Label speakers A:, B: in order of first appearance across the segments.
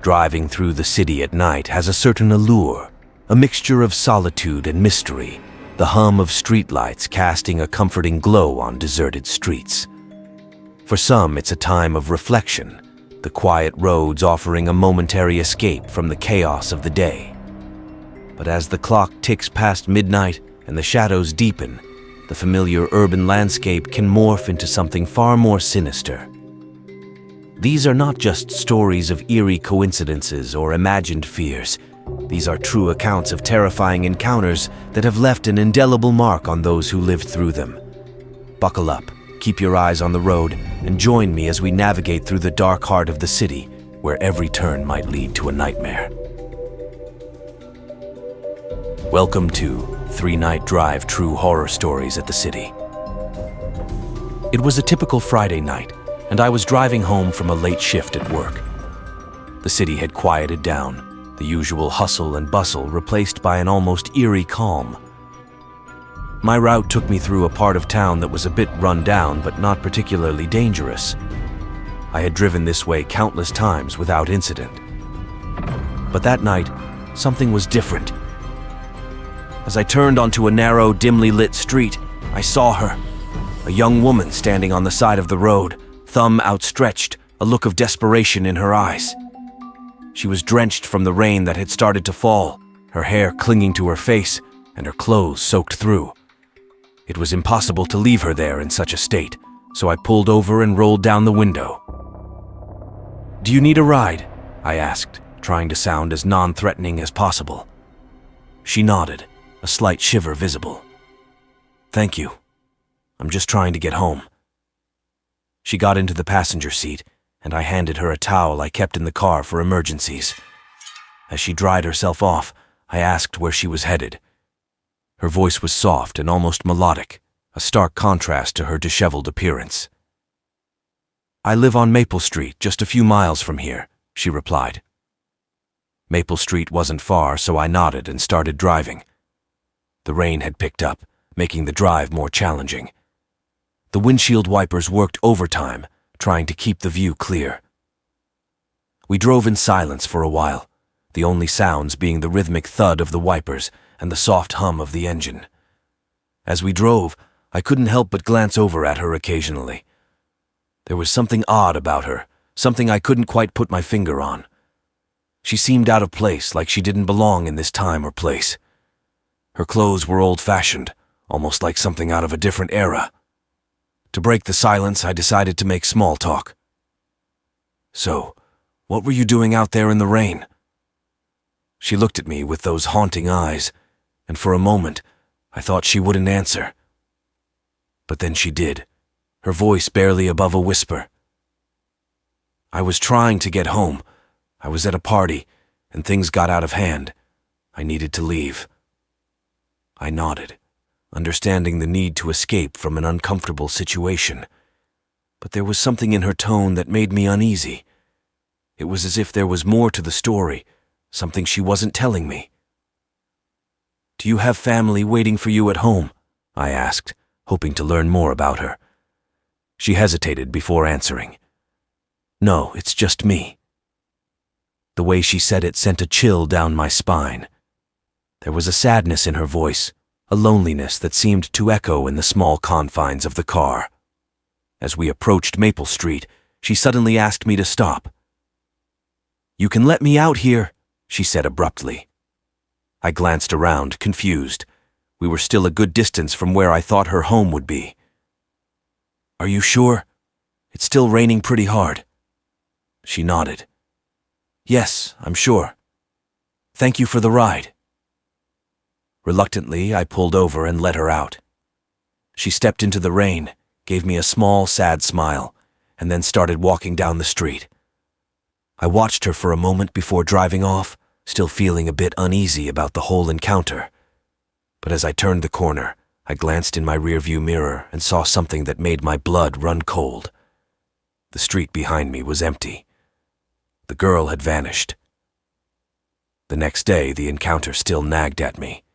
A: Driving through the city at night has a certain allure, a mixture of solitude and mystery, the hum of streetlights casting a comforting glow on deserted streets. For some, it's a time of reflection, the quiet roads offering a momentary escape from the chaos of the day. But as the clock ticks past midnight and the shadows deepen, the familiar urban landscape can morph into something far more sinister. These are not just stories of eerie coincidences or imagined fears. These are true accounts of terrifying encounters that have left an indelible mark on those who lived through them. Buckle up, keep your eyes on the road, and join me as we navigate through the dark heart of the city, where every turn might lead to a nightmare. Welcome to 3-Night Drive True Horror Stories at the City. It was a typical Friday night, and I was driving home from a late shift at work. The city had quieted down, the usual hustle and bustle replaced by an almost eerie calm. My route took me through a part of town that was a bit run down but not particularly dangerous. I had driven this way countless times without incident. But that night, something was different. As I turned onto a narrow, dimly lit street, I saw her, a young woman standing on the side of the road, thumb outstretched, a look of desperation in her eyes. She was drenched from the rain that had started to fall, her hair clinging to her face and her clothes soaked through. It was impossible to leave her there in such a state, so I pulled over and rolled down the window. "Do you need a ride?" I asked, trying to sound as non-threatening as possible. She nodded, a slight shiver visible. "Thank you. I'm just trying to get home." She got into the passenger seat, and I handed her a towel I kept in the car for emergencies. As she dried herself off, I asked where she was headed. Her voice was soft and almost melodic, a stark contrast to her disheveled appearance. "I live on Maple Street, just a few miles from here," she replied. Maple Street wasn't far, so I nodded and started driving. The rain had picked up, making the drive more challenging. The windshield wipers worked overtime, trying to keep the view clear. We drove in silence for a while, the only sounds being the rhythmic thud of the wipers and the soft hum of the engine. As we drove, I couldn't help but glance over at her occasionally. There was something odd about her, something I couldn't quite put my finger on. She seemed out of place, like she didn't belong in this time or place. Her clothes were old-fashioned, almost like something out of a different era. To break the silence, I decided to make small talk. "So, what were you doing out there in the rain?" She looked at me with those haunting eyes, and for a moment, I thought she wouldn't answer. But then she did, her voice barely above a whisper. "I was trying to get home. I was at a party, and things got out of hand. I needed to leave." I nodded, understanding the need to escape from an uncomfortable situation. But there was something in her tone that made me uneasy. It was as if there was more to the story, something she wasn't telling me. "Do you have family waiting for you at home?" I asked, hoping to learn more about her. She hesitated before answering. "No, it's just me." The way she said it sent a chill down my spine. There was a sadness in her voice, a loneliness that seemed to echo in the small confines of the car. As we approached Maple Street, she suddenly asked me to stop. "You can let me out here," she said abruptly. I glanced around, confused. We were still a good distance from where I thought her home would be. "Are you sure? It's still raining pretty hard." She nodded. "Yes, I'm sure. Thank you for the ride." Reluctantly, I pulled over and let her out. She stepped into the rain, gave me a small, sad smile, and then started walking down the street. I watched her for a moment before driving off, still feeling a bit uneasy about the whole encounter. But as I turned the corner, I glanced in my rearview mirror and saw something that made my blood run cold. The street behind me was empty. The girl had vanished. The next day, the encounter still nagged at me.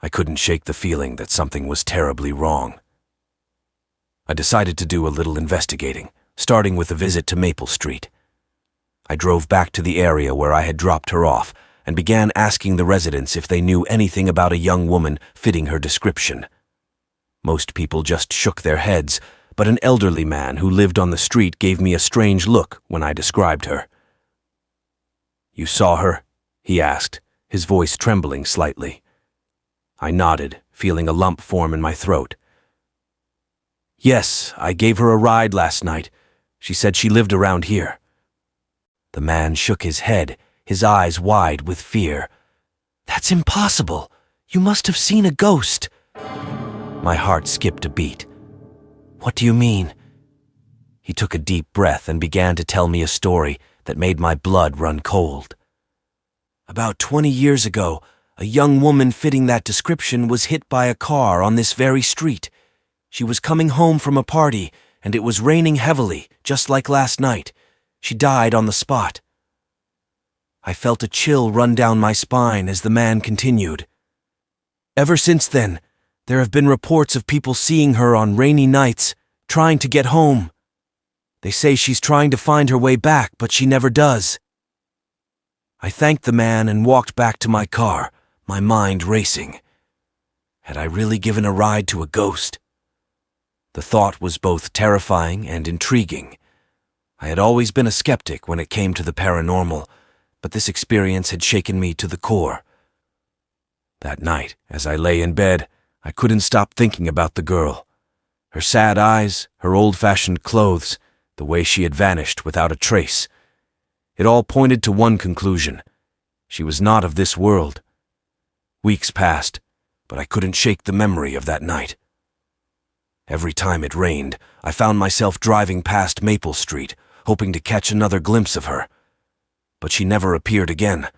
A: I couldn't shake the feeling that something was terribly wrong. I decided to do a little investigating, starting with a visit to Maple Street. I drove back to the area where I had dropped her off and began asking the residents if they knew anything about a young woman fitting her description. Most people just shook their heads, but an elderly man who lived on the street gave me a strange look when I described her. "You saw her?" he asked, his voice trembling slightly. I nodded, feeling a lump form in my throat. "Yes, I gave her a ride last night. She said she lived around here." The man shook his head, his eyes wide with fear. "That's impossible. You must have seen a ghost." My heart skipped a beat. "What do you mean?" He took a deep breath and began to tell me a story that made my blood run cold. "About 20 years ago, a young woman fitting that description was hit by a car on this very street. She was coming home from a party, and it was raining heavily, just like last night. She died on the spot." I felt a chill run down my spine as the man continued. "Ever since then, there have been reports of people seeing her on rainy nights, trying to get home. They say she's trying to find her way back, but she never does." I thanked the man and walked back to my car, my mind racing. Had I really given a ride to a ghost? The thought was both terrifying and intriguing. I had always been a skeptic when it came to the paranormal, but this experience had shaken me to the core. That night, as I lay in bed, I couldn't stop thinking about the girl. Her sad eyes, her old-fashioned clothes, the way she had vanished without a trace. It all pointed to one conclusion. She was not of this world. Weeks passed, but I couldn't shake the memory of that night. Every time it rained, I found myself driving past Maple Street, hoping to catch another glimpse of her. But she never appeared again.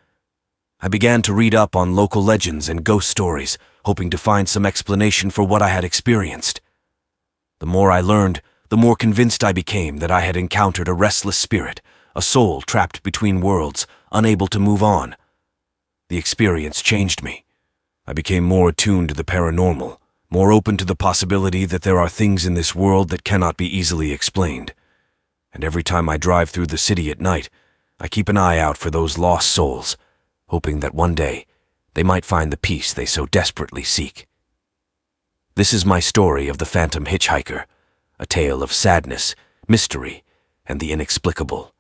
A: I began to read up on local legends and ghost stories, hoping to find some explanation for what I had experienced. The more I learned, the more convinced I became that I had encountered a restless spirit, a soul trapped between worlds, unable to move on. The experience changed me. I became more attuned to the paranormal, more open to the possibility that there are things in this world that cannot be easily explained. And every time I drive through the city at night, I keep an eye out for those lost souls, hoping that one day they might find the peace they so desperately seek. This is my story of the Phantom Hitchhiker, a tale of sadness, mystery, and the inexplicable.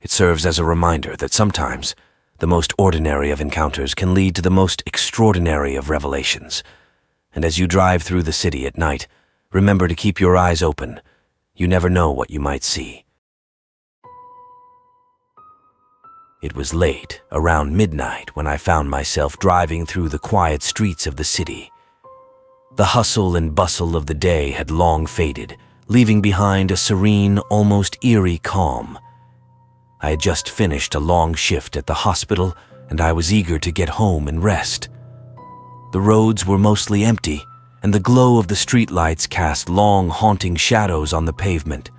A: It serves as a reminder that sometimes the most ordinary of encounters can lead to the most extraordinary of revelations. And as you drive through the city at night, remember to keep your eyes open. You never know what you might see. It was late, around midnight, when I found myself driving through the quiet streets of the city. The hustle and bustle of the day had long faded, leaving behind a serene, almost eerie calm. I had just finished a long shift at the hospital, and I was eager to get home and rest. The roads were mostly empty, and the glow of the streetlights cast long, haunting shadows on the pavement.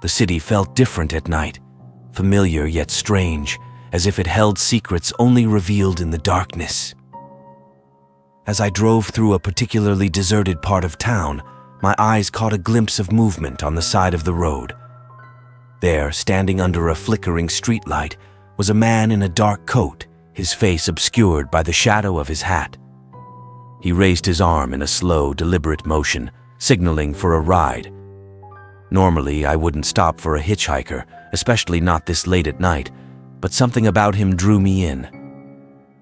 A: The city felt different at night, familiar yet strange, as if it held secrets only revealed in the darkness. As I drove through a particularly deserted part of town, my eyes caught a glimpse of movement on the side of the road. There, standing under a flickering streetlight, was a man in a dark coat, his face obscured by the shadow of his hat. He raised his arm in a slow, deliberate motion, signaling for a ride. Normally, I wouldn't stop for a hitchhiker, especially not this late at night, but something about him drew me in.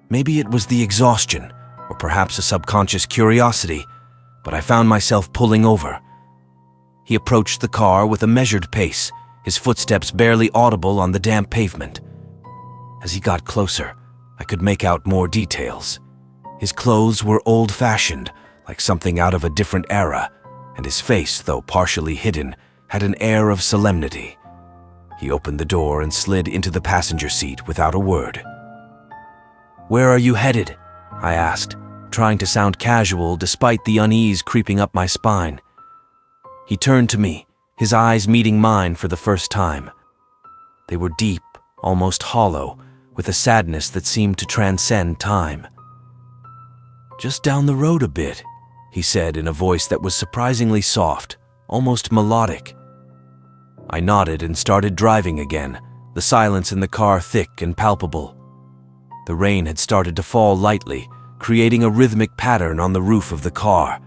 A: Maybe it was the exhaustion, or perhaps a subconscious curiosity, but I found myself pulling over. He approached the car with a measured pace, his footsteps barely audible on the damp pavement. As he got closer, I could make out more details. His clothes were old-fashioned, like something out of a different era, and his face, though partially hidden, had an air of solemnity. He opened the door and slid into the passenger seat without a word. "Where are you headed?" I asked, trying to sound casual despite the unease creeping up my spine. He turned to me, his eyes meeting mine for the first time. They were deep, almost hollow, with a sadness that seemed to transcend time. "Just down the road a bit," he said in a voice that was surprisingly soft, almost melodic. I nodded and started driving again, the silence in the car thick and palpable. The rain had started to fall lightly, creating a rhythmic pattern on the roof of the car.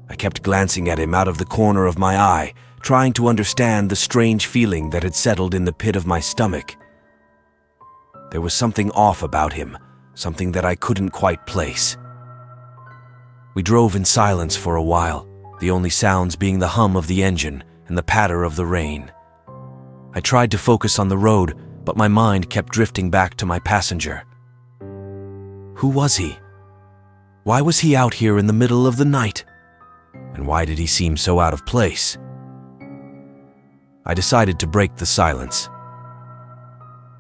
A: I kept glancing at him out of the corner of my eye, trying to understand the strange feeling that had settled in the pit of my stomach. There was something off about him, something that I couldn't quite place. We drove in silence for a while, the only sounds being the hum of the engine and the patter of the rain. I tried to focus on the road, but my mind kept drifting back to my passenger. Who was he? Why was he out here in the middle of the night? And why did he seem so out of place? I decided to break the silence.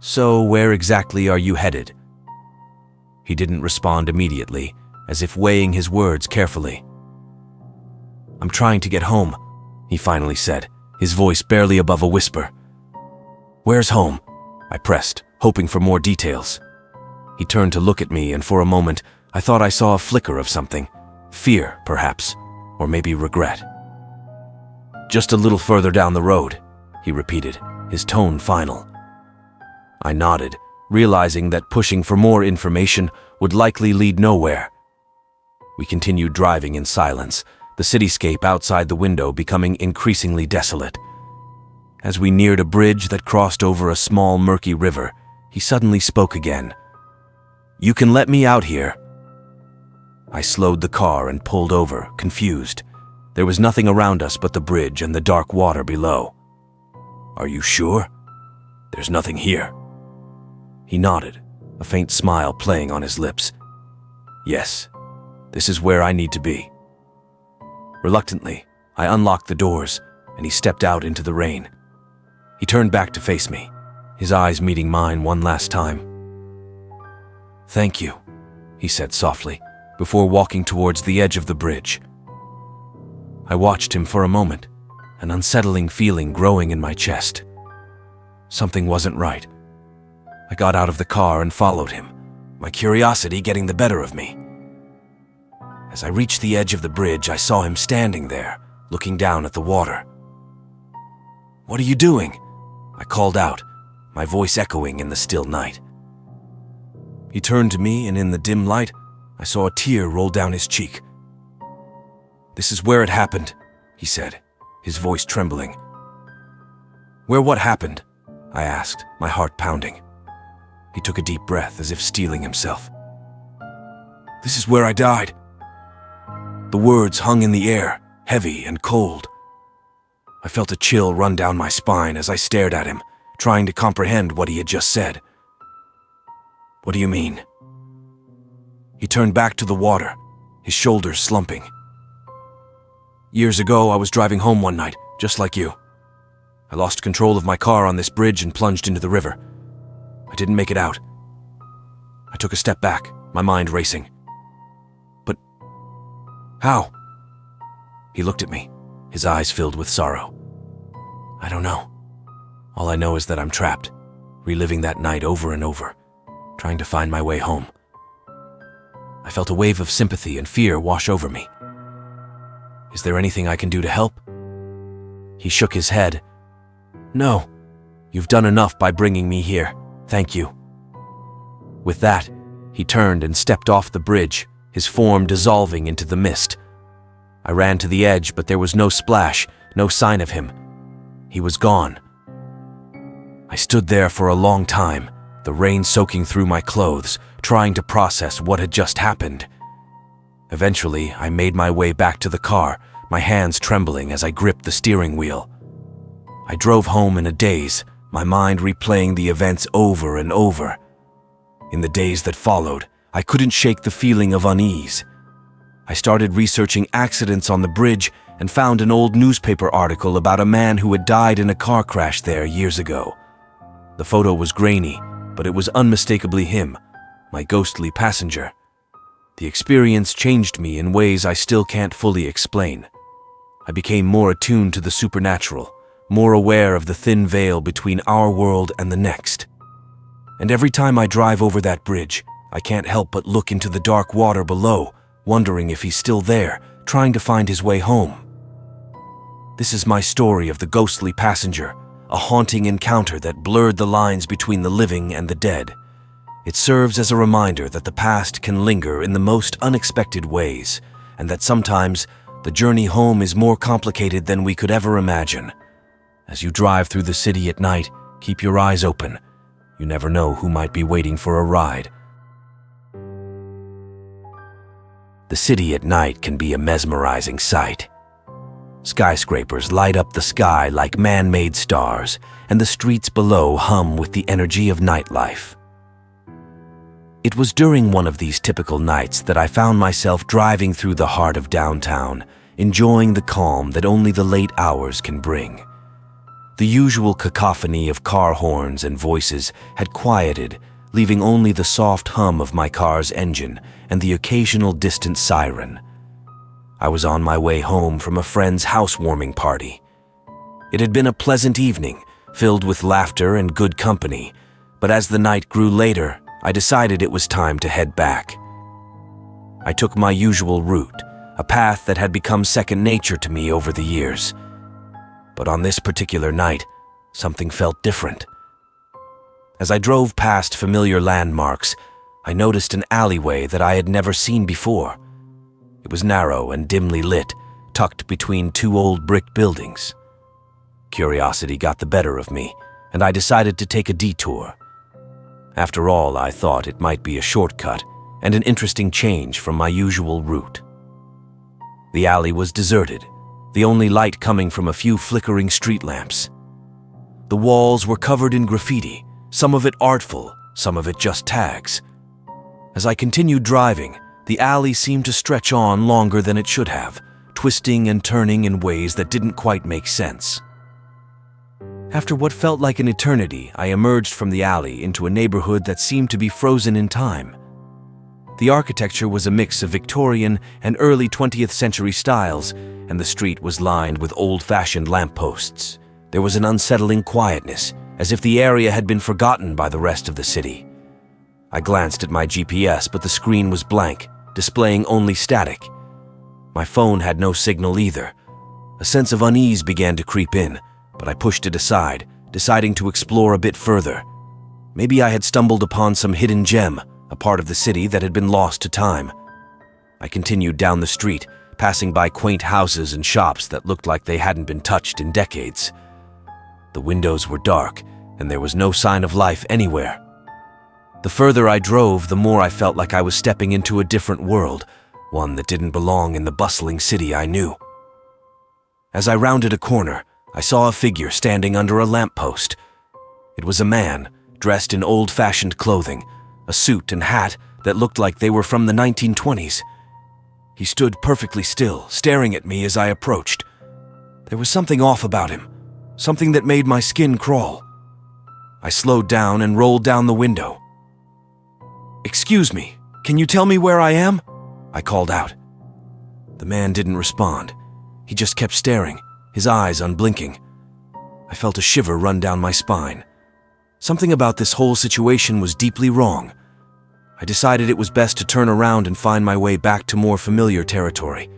A: So, where exactly are you headed? He didn't respond immediately, as if weighing his words carefully. I'm trying to get home, he finally said, his voice barely above a whisper. Where's home? I pressed, hoping for more details. He turned to look at me, and for a moment, I thought I saw a flicker of something. Fear, perhaps, or maybe regret. Just a little further down the road, he repeated, his tone final. I nodded, realizing that pushing for more information would likely lead nowhere. We continued driving in silence, the cityscape outside the window becoming increasingly desolate. As we neared a bridge that crossed over a small, murky river, he suddenly spoke again. You can let me out here. I slowed the car and pulled over, confused. There was nothing around us but the bridge and the dark water below. Are you sure? There's nothing here. He nodded, a faint smile playing on his lips. Yes, this is where I need to be. Reluctantly, I unlocked the doors, and he stepped out into the rain. He turned back to face me, his eyes meeting mine one last time. Thank you, he said softly, before walking towards the edge of the bridge. I watched him for a moment, an unsettling feeling growing in my chest. Something wasn't right. I got out of the car and followed him, my curiosity getting the better of me. As I reached the edge of the bridge, I saw him standing there, looking down at the water. What are you doing? I called out, my voice echoing in the still night. He turned to me, and in the dim light, I saw a tear roll down his cheek. This is where it happened, he said, his voice trembling. Where what happened? I asked, my heart pounding. He took a deep breath as if steeling himself. This is where I died. The words hung in the air, heavy and cold. I felt a chill run down my spine as I stared at him, trying to comprehend what he had just said. What do you mean? He turned back to the water, his shoulders slumping. Years ago, I was driving home one night, just like you. I lost control of my car on this bridge and plunged into the river. I didn't make it out. I took a step back, my mind racing. But how? He looked at me, his eyes filled with sorrow. I don't know. All I know is that I'm trapped, reliving that night over and over, trying to find my way home. I felt a wave of sympathy and fear wash over me. Is there anything I can do to help? He shook his head. No, you've done enough by bringing me here. Thank you. With that, he turned and stepped off the bridge, his form dissolving into the mist. I ran to the edge, but there was no splash, no sign of him. He was gone. I stood there for a long time, the rain soaking through my clothes, trying to process what had just happened. Eventually, I made my way back to the car, my hands trembling as I gripped the steering wheel. I drove home in a daze, my mind replaying the events over and over. In the days that followed, I couldn't shake the feeling of unease. I started researching accidents on the bridge and found an old newspaper article about a man who had died in a car crash there years ago. The photo was grainy, but it was unmistakably him, my ghostly passenger. The experience changed me in ways I still can't fully explain. I became more attuned to the supernatural, more aware of the thin veil between our world and the next. And every time I drive over that bridge, I can't help but look into the dark water below, wondering if he's still there, trying to find his way home. This is my story of the ghostly passenger, a haunting encounter that blurred the lines between the living and the dead. It serves as a reminder that the past can linger in the most unexpected ways, and that sometimes the journey home is more complicated than we could ever imagine. As you drive through the city at night, keep your eyes open. You never know who might be waiting for a ride. The city at night can be a mesmerizing sight. Skyscrapers light up the sky like man-made stars, and the streets below hum with the energy of nightlife. It was during one of these typical nights that I found myself driving through the heart of downtown, enjoying the calm that only the late hours can bring. The usual cacophony of car horns and voices had quieted, leaving only the soft hum of my car's engine and the occasional distant siren. I was on my way home from a friend's housewarming party. It had been a pleasant evening, filled with laughter and good company, but as the night grew later, I decided it was time to head back. I took my usual route, a path that had become second nature to me over the years. But on this particular night, something felt different. As I drove past familiar landmarks, I noticed an alleyway that I had never seen before. It was narrow and dimly lit, tucked between two old brick buildings. Curiosity got the better of me, and I decided to take a detour. After all, I thought it might be a shortcut and an interesting change from my usual route. The alley was deserted, the only light coming from a few flickering street lamps. The walls were covered in graffiti, some of it artful, some of it just tags. As I continued driving, the alley seemed to stretch on longer than it should have, twisting and turning in ways that didn't quite make sense. After what felt like an eternity, I emerged from the alley into a neighborhood that seemed to be frozen in time. The architecture was a mix of Victorian and early 20th century styles, and the street was lined with old-fashioned lampposts. There was an unsettling quietness, as if the area had been forgotten by the rest of the city. I glanced at my GPS, but the screen was blank, displaying only static. My phone had no signal either. A sense of unease began to creep in, but I pushed it aside, deciding to explore a bit further. Maybe I had stumbled upon some hidden gem, a part of the city that had been lost to time. I continued down the street, passing by quaint houses and shops that looked like they hadn't been touched in decades. The windows were dark, and there was no sign of life anywhere. The further I drove, the more I felt like I was stepping into a different world, one that didn't belong in the bustling city I knew. As I rounded a corner, I saw a figure standing under a lamppost. It was a man, dressed in old-fashioned clothing, a suit and hat that looked like they were from the 1920s. He stood perfectly still, staring at me as I approached. There was something off about him, something that made my skin crawl. I slowed down and rolled down the window. "Excuse me, can you tell me where I am?" I called out. The man didn't respond. He just kept staring, his eyes unblinking. I felt a shiver run down my spine. Something about this whole situation was deeply wrong. I decided it was best to turn around and find my way back to more familiar territory.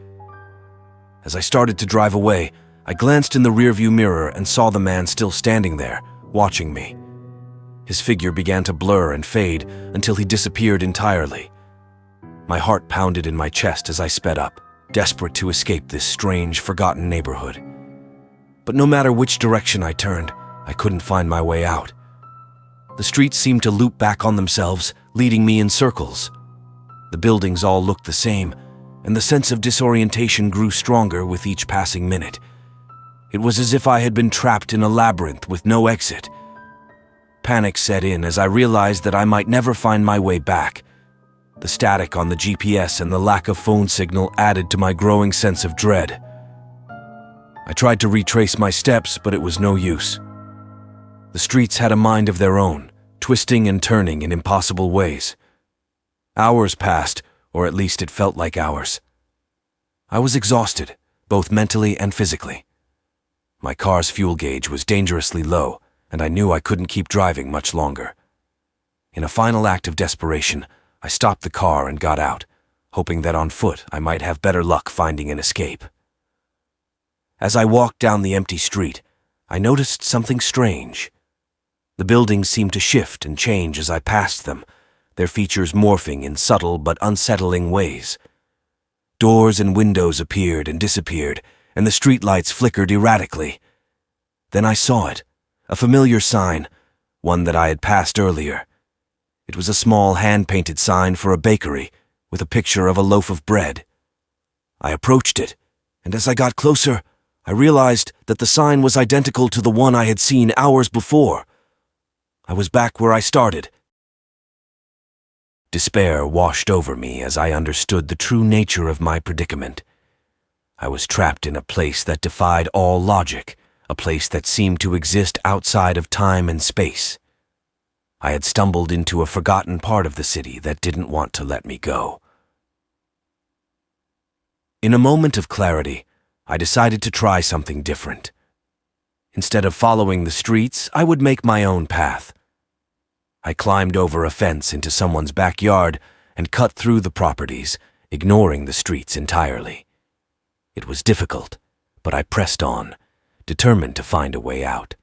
A: As I started to drive away, I glanced in the rearview mirror and saw the man still standing there, watching me. His figure began to blur and fade until he disappeared entirely. My heart pounded in my chest as I sped up, desperate to escape this strange, forgotten neighborhood. But no matter which direction I turned, I couldn't find my way out. The streets seemed to loop back on themselves, leading me in circles. The buildings all looked the same, and the sense of disorientation grew stronger with each passing minute. It was as if I had been trapped in a labyrinth with no exit. Panic set in as I realized that I might never find my way back. The static on the GPS and the lack of phone signal added to my growing sense of dread. I tried to retrace my steps, but it was no use. The streets had a mind of their own, twisting and turning in impossible ways. Hours passed, or at least it felt like hours. I was exhausted, both mentally and physically. My car's fuel gauge was dangerously low, and I knew I couldn't keep driving much longer. In a final act of desperation, I stopped the car and got out, hoping that on foot I might have better luck finding an escape. As I walked down the empty street, I noticed something strange. The buildings seemed to shift and change as I passed them, their features morphing in subtle but unsettling ways. Doors and windows appeared and disappeared, and the streetlights flickered erratically. Then I saw it, a familiar sign, one that I had passed earlier. It was a small hand-painted sign for a bakery with a picture of a loaf of bread. I approached it, and as I got closer, I realized that the sign was identical to the one I had seen hours before. I was back where I started. Despair washed over me as I understood the true nature of my predicament. I was trapped in a place that defied all logic, a place that seemed to exist outside of time and space. I had stumbled into a forgotten part of the city that didn't want to let me go. In a moment of clarity, I decided to try something different. Instead of following the streets, I would make my own path. I climbed over a fence into someone's backyard and cut through the properties, ignoring the streets entirely. It was difficult, but I pressed on, determined to find a way out.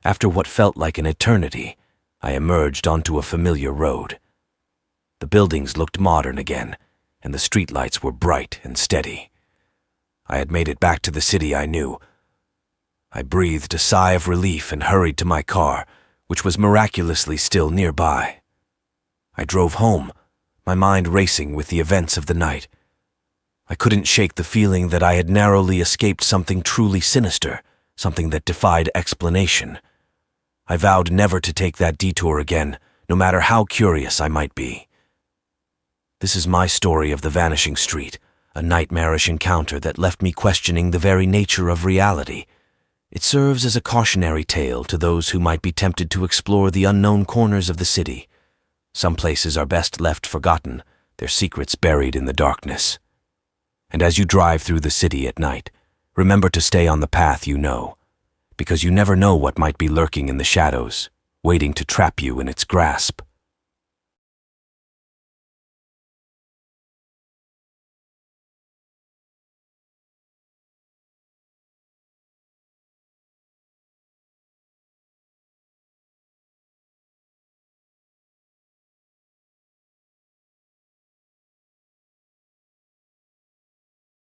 A: After what felt like an eternity, I emerged onto a familiar road. The buildings looked modern again, and the streetlights were bright and steady. I had made it back to the city I knew. I breathed a sigh of relief and hurried to my car, which was miraculously still nearby. I drove home, my mind racing with the events of the night. I couldn't shake the feeling that I had narrowly escaped something truly sinister, something that defied explanation. I vowed never to take that detour again, no matter how curious I might be. This is my story of the Vanishing Street, a nightmarish encounter that left me questioning the very nature of reality. It serves as a cautionary tale to those who might be tempted to explore the unknown corners of the city. Some places are best left forgotten, their secrets buried in the darkness. And as you drive through the city at night, remember to stay on the path you know, because you never know what might be lurking in the shadows, waiting to trap you in its grasp.